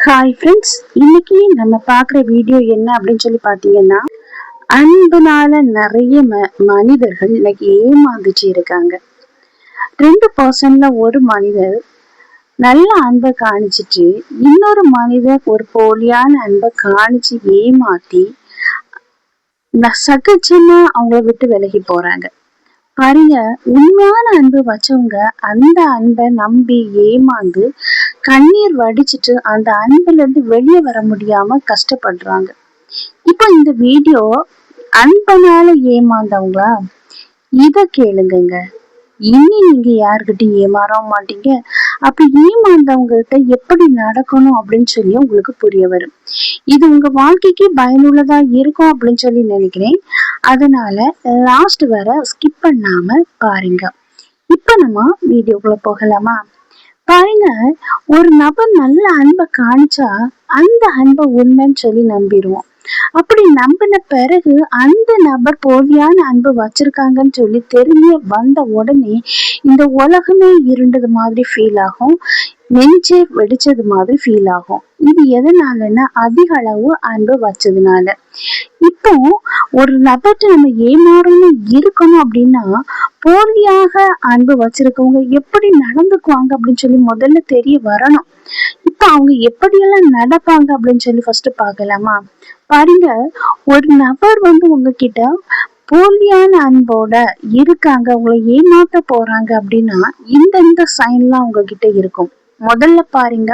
Hi friends, இன்னைக்கு நம்ம பார்க்குற வீடியோ என்ன அப்படின்னு சொல்லி பார்த்தீங்கன்னா, அன்புனால நிறைய மனிதர்கள் இன்னைக்கு ஏமாந்துச்சு இருக்காங்க. 2% ஒரு மனிதர் நல்ல அன்பை காணிச்சிட்டு இன்னொரு மனிதர் ஒரு போலியான அன்பை காணிச்சு ஏமாத்தி சகஜமா அவங்கள விட்டு விலகி போறாங்க. பாருங்க, உண்மையான அன்பு வச்சவங்க அந்த அன்பை நம்பி ஏமாந்து கண்ணீர் வடிச்சிட்டு அந்த அன்புல இருந்து வெளியே வர முடியாம கஷ்டப்படுறாங்க. இப்போ இந்த வீடியோ அன்பனால ஏமாந்தவங்களா? இத கேளுங்க. இனி நீங்க யாருக்கிட்டையும் ஏமாற மாட்டீங்க. அப்படி ஏமாந்தவங்க கிட்ட எப்படி நடக்கணும் அப்படின்னு சொல்லி உங்களுக்கு புரிய வரும். இது உங்க வாழ்க்கைக்கு பயனுள்ளதா இருக்கும் அப்படின்னு சொல்லி நினைக்கிறேன். அதனால லாஸ்ட் வர ஸ்கிப் பண்ணாம பாருங்க. இப்ப நம்ம வீடியோக்குள்ள போகலாமா? பாருங்க, ஒரு நபர் நல்ல அன்பை காணிச்சா அந்த அன்பை உண்மைன்னு சொல்லி நம்பிடுவோம். அப்படி நம்பின பிறகு அந்த நபர் போலியான அன்பு வச்சிருக்காங்கன்னு சொல்லி தெரிய வந்த உடனே இந்த உலகமே இருண்டது மாதிரி ஃபீல் ஆகும், நெஞ்சே வெடிச்சது மாதிரி ஃபீல் ஆகும். இது எதனாலன்னா அதிக அளவு அன்பு வச்சதுனால. இப்போ ஒரு நபர்கிட்ட நம்ம ஏமாறணும் இருக்கணும் அப்படின்னா போலியாக அன்பு வச்சிருக்கவங்க எப்படி நடந்துக்குவாங்க அப்படின்னு சொல்லி முதல்ல தெரிய வரணும். இப்ப அவங்க எப்படியெல்லாம் நடப்பாங்க அப்படின்னு சொல்லி ஃபர்ஸ்ட் பார்க்கலாமா? பாருங்க, ஒரு நபர் உங்ககிட்ட போலியான அன்போட இருக்காங்க, உங்களை ஏமாத்த போறாங்க அப்படின்னா இந்த சைன்லாம் உங்ககிட்ட இருக்கும். முதல்ல பாருங்க,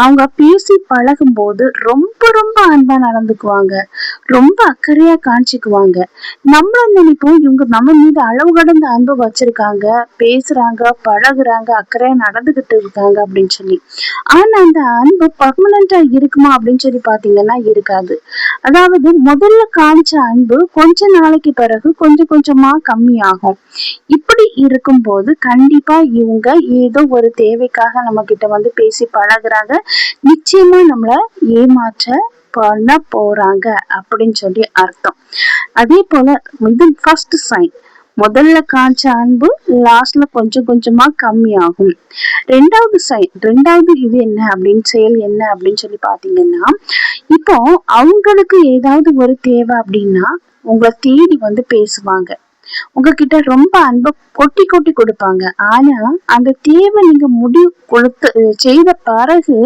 அவங்க பேசி பழகும் போது ரொம்ப ரொம்ப அன்பா நடந்துக்குவாங்க, ரொம்ப அக்கறையா காமிச்சுக்குவாங்க. நம்மளும் நினைப்போம் இவங்க நம்ம மீது அளவு கடந்த அன்பு வச்சிருக்காங்க, பேசுறாங்க, பழகுறாங்க, அக்கறையா நடந்துகிட்டு இருக்காங்க அப்படின்னு சொல்லி. ஆனா அந்த அன்பு பர்மனண்டா இருக்குமா அப்படின்னு சொல்லி பாத்தீங்கன்னா இருக்காது. அதாவது முதல்ல காமிச்ச அன்பு கொஞ்ச நாளைக்கு பிறகு கொஞ்சம் கொஞ்சமா கம்மியாகும். இப்படி இருக்கும் போது கண்டிப்பா இவங்க ஏதோ ஒரு தேவைக்காக நம்ம கிட்ட பேசி பழகுறாங்க, நிச்சயமா நம்மள ஏமாற்ற பண்ண போறாங்க அப்படின்னு சொல்லி அர்த்தம். அதே போல ஃபர்ஸ்ட் சைன், முதல்ல காய்ச்ச அன்பு லாஸ்ட்ல கொஞ்சம் கொஞ்சமா கம்மியாகும். ரெண்டாவது இது என்ன அப்படின்னு செயல் என்ன அப்படின்னு சொல்லி பாத்தீங்கன்னா, இப்போ அவங்களுக்கு ஏதாவது ஒரு தேவை அப்படின்னா உங்களை தேடி பேசுவாங்க, உங்ககிட்ட ரொம்ப அன்பை கொட்டி கொட்டி கொடுப்பாங்க. ஆனா அந்த தேவை நீங்க முடிவு கொடுத்து செய்த பிறகு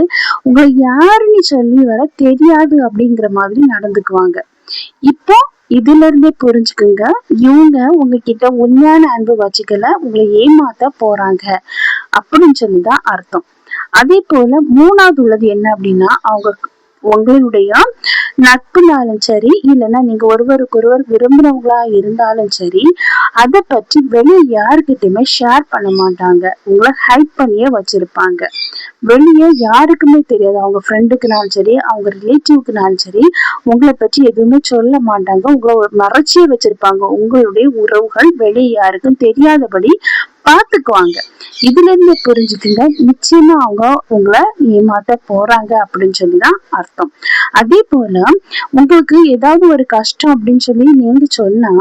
உங்களை யாருன்னு சொல்லி வர தெரியாது அப்படிங்கிற மாதிரி நடந்துக்குவாங்க. இப்போ இதுல இருந்தே புரிஞ்சுக்குங்க, இவங்க உங்ககிட்ட உண்மையான அன்பு வச்சுக்கல, உங்களை ஏமாத்த போறாங்க அப்படின்னு சொல்லிதான் அர்த்தம். அதே போல மூணாவது உள்ளது என்ன அப்படின்னா, அவங்க உங்களுடைய நட்புனாலும் சரி, இல்லைன்னா நீங்க ஒருவருக்கு ஒருவர் விரும்புறவங்களா இருந்தாலும் சரி, அதை பற்றி வெளியே யாருக்கிட்டையுமே ஷேர் பண்ண மாட்டாங்க, உங்களை ஹைட் பண்ணியே வச்சிருப்பாங்க. வெளியே யாருக்குமே தெரியாது, அவங்க ஃப்ரெண்டுக்குனாலும் சரி, அவங்க ரிலேட்டிவ்க்குனாலும் சரி, உங்களை பற்றி எதுவுமே சொல்ல மாட்டாங்க, உங்களை மறைச்சியே வச்சிருப்பாங்க. உங்களுடைய உறவுகள் வெளியே யாருக்கும் தெரியாதபடி பாத்துக்குவாங்க. இதுல இருந்து புரிஞ்சுக்குங்க, நிச்சயமா அவங்க உங்களை ஏமாத்த போறாங்க அப்படின்னு சொல்லிதான் அர்த்தம். அதே போல உங்களுக்கு ஏதாவது ஒரு கஷ்டம் அப்படின்னு சொல்லி நீங்க சொன்னா,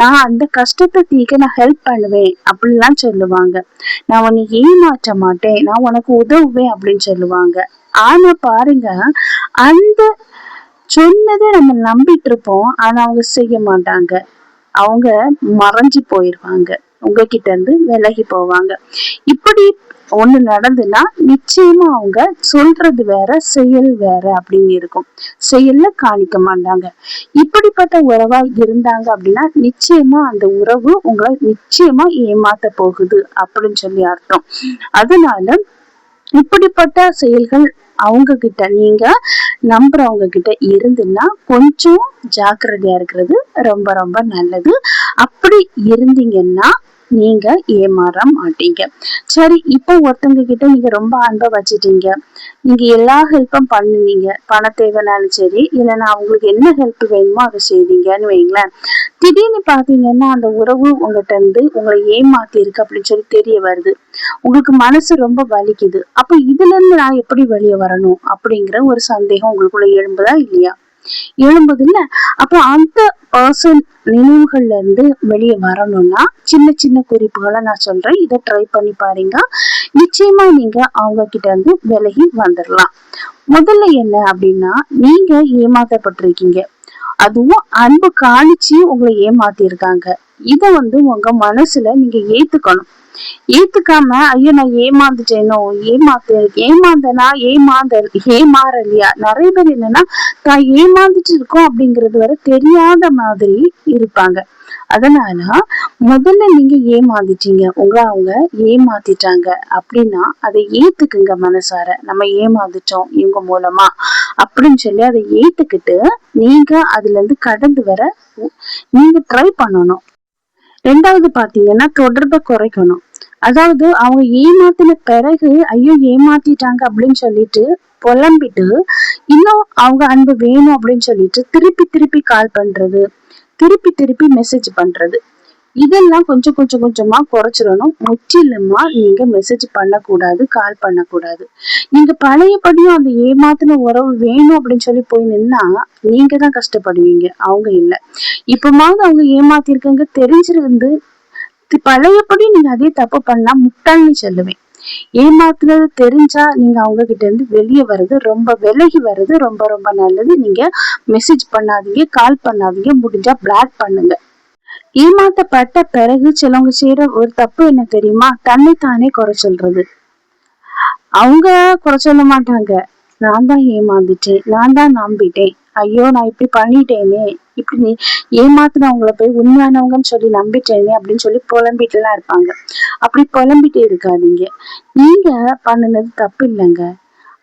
நான் அந்த கஷ்டத்தை தீர்க்க நான் ஹெல்ப் பண்ணுவேன் அப்படின்லாம் சொல்லுவாங்க. நான் உன்னை ஏமாற்ற மாட்டேன், நான் உனக்கு உதவுவேன் அப்படின்னு சொல்லுவாங்க. ஆனா பாருங்க, அந்த சொன்னதை நம்ம நம்பிட்டு இருப்போம், ஆனா அவங்க செய்ய மாட்டாங்க. அவங்க மறைஞ்சு போயிருவாங்க, உங்ககிட்ட இருந்து விலகி போவாங்க. இப்படி ஒண்ணு நடந்துன்னா நிச்சயமா அவங்க சொல்றது வேற, செயல் வேற அப்படின்னு இருக்கும். செயல்ல காணிக்க மாட்டாங்க. இப்படிப்பட்ட உறவா இருந்தாங்க அப்படின்னா நிச்சயமா அந்த உறவு உங்களை நிச்சயமா ஏமாத்த போகுது அப்படின்னு சொல்லி அர்த்தம். அதனால இப்படிப்பட்ட செயல்கள் அவங்க கிட்ட, நீங்க நம்புறவங்க கிட்ட இருந்துன்னா கொஞ்சம் ஜாக்கிரதையா இருக்கிறது ரொம்ப ரொம்ப நல்லது. அப்படி இருந்தீங்கன்னா நீங்க ஏமாற மாட்டீங்க. சரி, இப்போ ஒருத்தவங்க கிட்ட நீங்க ரொம்ப அன்பை வச்சிட்டீங்க, நீங்க எல்லா ஹெல்ப்பும் பண்ணுவீங்க, பண தேவைனாலும் சரி, இல்லைன்னா அவங்களுக்கு என்ன ஹெல்ப் வேணுமோ அதை செய்வீங்கன்னு வைங்களேன். திடீர்னு பாத்தீங்கன்னா அந்த உறவு உங்ககிட்ட இருந்து உங்களை ஏமாத்தி இருக்கு அப்படின்னு சொல்லி தெரிய வருது, உங்களுக்கு மனசு ரொம்ப வலிக்குது. அப்ப இதுல இருந்து நான் எப்படி வெளியே வரணும் அப்படிங்கிற ஒரு சந்தேகம் உங்களுக்குள்ள எழும்புதா இல்லையா? எழும்புது இல்ல? அப்போ அந்த பர்சன் நினைவுகள்ல இருந்து வெளியே வரணும்னா சின்ன சின்ன குறிப்புகளை நான் சொல்றேன், இதை ட்ரை பண்ணி பாருங்க. நிச்சயமா நீங்க அவங்க கிட்ட இருந்து விலகி வந்துடலாம். முதல்ல என்ன அப்படின்னா, நீங்க ஏமாத்தப்பட்டிருக்கீங்க, அதுவும் அன்பு காணிச்சு உங்களை ஏமாத்தி இருக்காங்க. இத உங்க மனசுல நீங்க ஏத்துக்கணும். ஏத்துக்காம ஐயோ நான் ஏமாந்துட்டேனோ, ஏமாந்தனா, ஏமாறலையா, நிறைய பேர் என்னன்னா தான் ஏமாந்துட்டு இருக்கோம் அப்படிங்கிறது வரை தெரியாத மாதிரி இருப்பாங்க. அதனால முதல்ல நீங்க ஏமாந்துட்டீங்க, அவங்க ஏமாத்திட்டாங்க அப்படின்னா அதை ஏத்துக்குங்க மனசார. நம்ம ஏமாந்துட்டோம் இவங்க மூலமா அப்படின்னு சொல்லி அதை ஏத்துக்கிட்டு நீங்க அதுல இருந்து கடந்து வர நீங்க ட்ரை பண்ணணும். ரெண்டாவது பாத்தீங்கன்னா, தொடர்பை குறைக்கணும். அதாவது அவங்க ஏமாத்தின பிறகு ஐயோ ஏமாத்திட்டாங்க அப்படின்னு சொல்லிட்டு புலம்பிட்டு இன்னும் அவங்க அன்பு வேணும் அப்படின்னு சொல்லிட்டு திருப்பி திருப்பி கால் பண்றது, திருப்பி திருப்பி மெசேஜ் பண்றது, இதெல்லாம் கொஞ்சம் கொஞ்சம் கொஞ்சமா குறைச்சிடணும். முற்றிலுமா நீங்க மெசேஜ் பண்ணக்கூடாது, கால் பண்ணக்கூடாது. நீங்க பழையபடியும் அந்த ஏமாத்தின உறவு வேணும் அப்படின்னு சொல்லி போய் நின்னா நீங்க தான் கஷ்டப்படுவீங்க, அவங்க இல்ல. இப்பமாவது அவங்க ஏமாத்திருக்கங்க தெரிஞ்சிருந்து பழையபடி நீங்க அதே தப்பு பண்ணா முட்டாள்னு சொல்லுவேன். ஏமாத்துறது தெரிஞ்சா நீங்க அவங்க கிட்ட இருந்து வெளியே வர்றது, ரொம்ப விலகி வர்றது ரொம்ப ரொம்ப நல்லது. நீங்க மெசேஜ் பண்ணாதீங்க, கால் பண்ணாதீங்க, முடிஞ்சா பிளாக் பண்ணுங்க. ஏமாத்தப்பட்ட பிறகு சிலவங்க செய்யற ஒரு தப்பு என்ன தெரியுமா? தன்னைத்தானே குறை சொல்றது. அவங்க குறை சொல்ல மாட்டாங்க, நான் தான் ஏமாந்துட்டேன், நான் தான் நம்பிட்டேன், ஐயோ நான் இப்படி பண்ணிட்டேனே, இப்படி நீ ஏமாத்துனவங்களை போய் உண்மையானவங்கன்னு சொல்லி நம்பிட்டேனே அப்படின்னு சொல்லி புலம்பிட்டு எல்லாம் இருப்பாங்க. அப்படி புலம்பிட்டு இருக்காதீங்க. நீங்க பண்ணுனது தப்பு இல்லைங்க,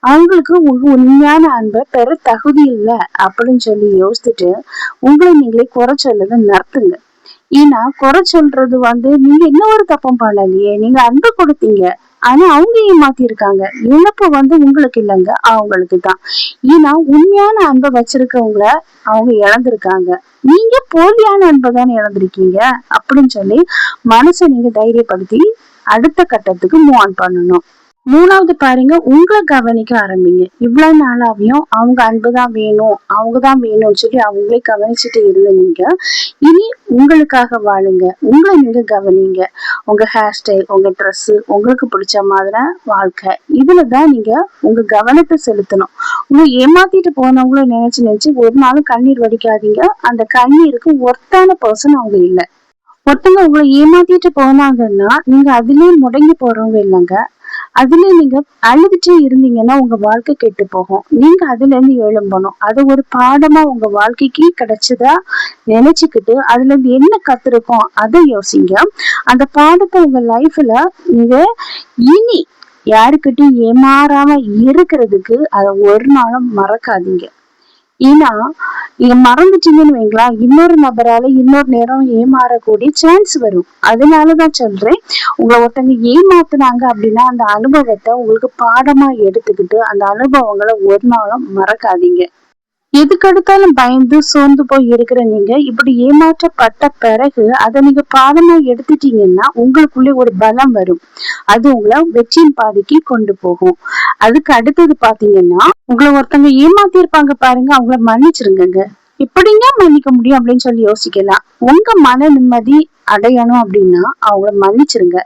அவங்களுக்கு உங்க உண்மையான அன்பை பெற தகுதி இல்லை அப்படின்னு சொல்லி யோசிச்சுட்டு உங்களை நீங்களே குறை சொல்லதை நடத்துங்க. ஏன்னா குறை சொல்றது நீங்க என்ன ஒரு தப்பும் பண்ணலையே, நீங்க அன்பு கொடுத்தீங்க, ஆனா அவங்க ஏமாத்தி இருக்காங்க. இழப்பு உங்களுக்கு இல்லைங்க, அவங்களுக்கு தான். ஏன்னா உண்மையான அன்பை வச்சிருக்கவங்கள அவங்க இழந்திருக்காங்க, நீங்க போலியான அன்பை தானே இழந்திருக்கீங்க அப்படின்னு சொல்லி மனசை நீங்க தைரியப்படுத்தி அடுத்த கட்டத்துக்கு மூவ் ஆன் பண்ணணும். மூணாவது பாருங்க, உங்களை கவனிக்க ஆரம்பிங்க. இவ்வளவு நாளாவையும் அவங்க அன்புதான் வேணும், அவங்கதான் வேணும்னு சொல்லி அவங்களே கவனிச்சுட்டு இருந்த நீங்க இனி உங்களுக்காக வாழுங்க, உங்களை நீங்க கவனிங்க. உங்க ஹேர் ஸ்டைல், உங்க ட்ரெஸ், உங்களுக்கு பிடிச்ச மாதிரி வாழ்க்கை, இதுலதான் நீங்க உங்க கவனத்தை செலுத்தணும். உங்க ஏமாத்திட்டு போனவங்கள நினைச்சு நினைச்சு ஒரு நாளும் கண்ணீர் வடிக்காதீங்க. அந்த கண்ணீருக்கு ஒர்த்தான பர்சன் அவங்க இல்லை. ஒருத்தவங்க உங்களை ஏமாத்திட்டு போனாங்கன்னா நீங்க அதுலயே முடங்கி போறவங்க இல்லைங்க. அதுல நீங்க அழுதுட்டே இருந்தீங்கன்னா உங்க வாழ்க்கை கெட்டு போகும். நீங்க அதுல இருந்து எழும்பணும். அது ஒரு பாடமா உங்க வாழ்க்கைக்கு கிடைச்சதா நினைச்சுக்கிட்டு அதுல இருந்து என்ன கத்துருக்கோம் அதை யோசிங்க. அந்த பாடத்தை உங்க லைஃப்ல நீங்க இனி யாருக்கிட்டையும் ஏமாறாம இருக்கிறதுக்கு அதை ஒரு நாளும் மறக்காதீங்க. ஏன்னா நீங்க மறந்துட்டீங்கன்னு வைங்களா, இன்னொரு நபரால இன்னொரு நேரம் ஏமாறக்கூடிய சான்ஸ் வரும். அதனாலதான் சொல்றேன், உங்களை ஒருத்தங்க ஏமாத்துனாங்க அப்படின்னா அந்த அனுபவத்தை உங்களுக்கு பாடமா எடுத்துக்கிட்டு அந்த அனுபவங்களை ஒரு நாளும் மறக்காதீங்க. எதுக்கெடுத்தாலும் பயந்து சோர்ந்து போய் இருக்கிற நீங்க இப்படி ஏமாற்றப்பட்ட பிறகு அதை நீங்க பாடமா எடுத்துட்டீங்கன்னா உங்களுக்குள்ளே ஒரு பலம் வரும். அது உங்களை வெற்றியின் பாதைக்கு கொண்டு போகும். அதுக்கு அடுத்தது பாத்தீங்கன்னா, உங்களை ஒருத்தங்க ஏமாத்தி இருப்பாங்க பாருங்க, அவங்கள மன்னிச்சிருங்க. எப்படிங்க மன்னிக்க முடியும் அப்படின்னு சொல்லி யோசிக்கலாம். உங்க மன நிம்மதி அடையணும் அப்படின்னா அவங்கள மன்னிச்சிருங்க.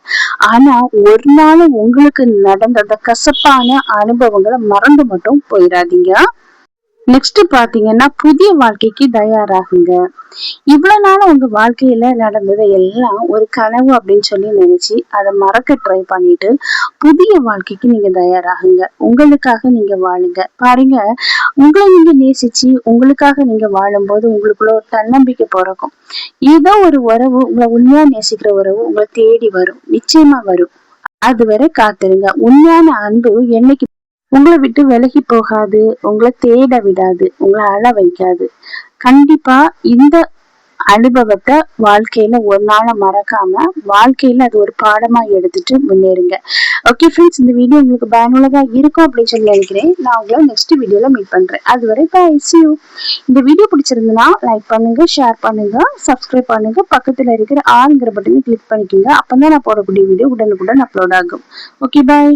ஆனா ஒரு நாள் உங்களுக்கு நடந்த அந்த கசப்பான அனுபவங்களை மறந்து மட்டும் போயிடாதீங்க. நெக்ஸ்ட் பாத்தீங்கன்னா, புதிய வாழ்க்கைக்கு தயாராகுங்க. இவ்வளவு நாள் உங்க வாழ்க்கையில நடந்தது எல்லாம் ஒரு கனவு அப்படின்னு சொல்லி நினைச்சு அதை மறக்க ட்ரை பண்ணிட்டு புதிய வாழ்க்கைக்கு நீங்க தயாராகுங்க. உங்களுக்காக நீங்க வாழுங்க. பாருங்க, உங்களை நீங்க நேசிச்சு உங்களுக்காக நீங்க வாழும்போது உங்களுக்குள்ள ஒரு தன்னம்பிக்கை பிறக்கும். ஏதோ ஒரு உறவு, உங்களை உண்மையா நேசிக்கிற உறவு உங்களை தேடி வரும், நிச்சயமா வரும். அதுவரை காத்திருங்க. உண்மையான அன்பு என்னைக்கு உங்களை விட்டு விலகி போகாது, உங்களை தேட விடாது, உங்களை அழ வைக்காது. கண்டிப்பா இந்த அனுபவத்தை வாழ்க்கையில ஒரு நாள மறக்காம வாழ்க்கையில அது ஒரு பாடமா எடுத்துட்டு முன்னேறுங்க. ஓகே ஃப்ரெண்ட்ஸ், இந்த வீடியோ உங்களுக்கு பயனுள்ளதா இருக்கும் அப்படின்னு சொல்லி நினைக்கிறேன். நான் உங்களை நெக்ஸ்ட் வீடியோல மீட் பண்றேன். அதுவரை பை, see you. இந்த வீடியோ பிடிச்சிருந்ததுன்னா லைக் பண்ணுங்க, ஷேர் பண்ணுங்க, சப்ஸ்கிரைப் பண்ணுங்க, பக்கத்துல இருக்கிற ஆல்ங்கிற பட்டனை கிளிக் பண்ணிக்கோங்க. அப்பதான் நான் போடக்கூடிய வீடியோ உடனுக்குடன் அப்லோட் ஆகும். Okay, by.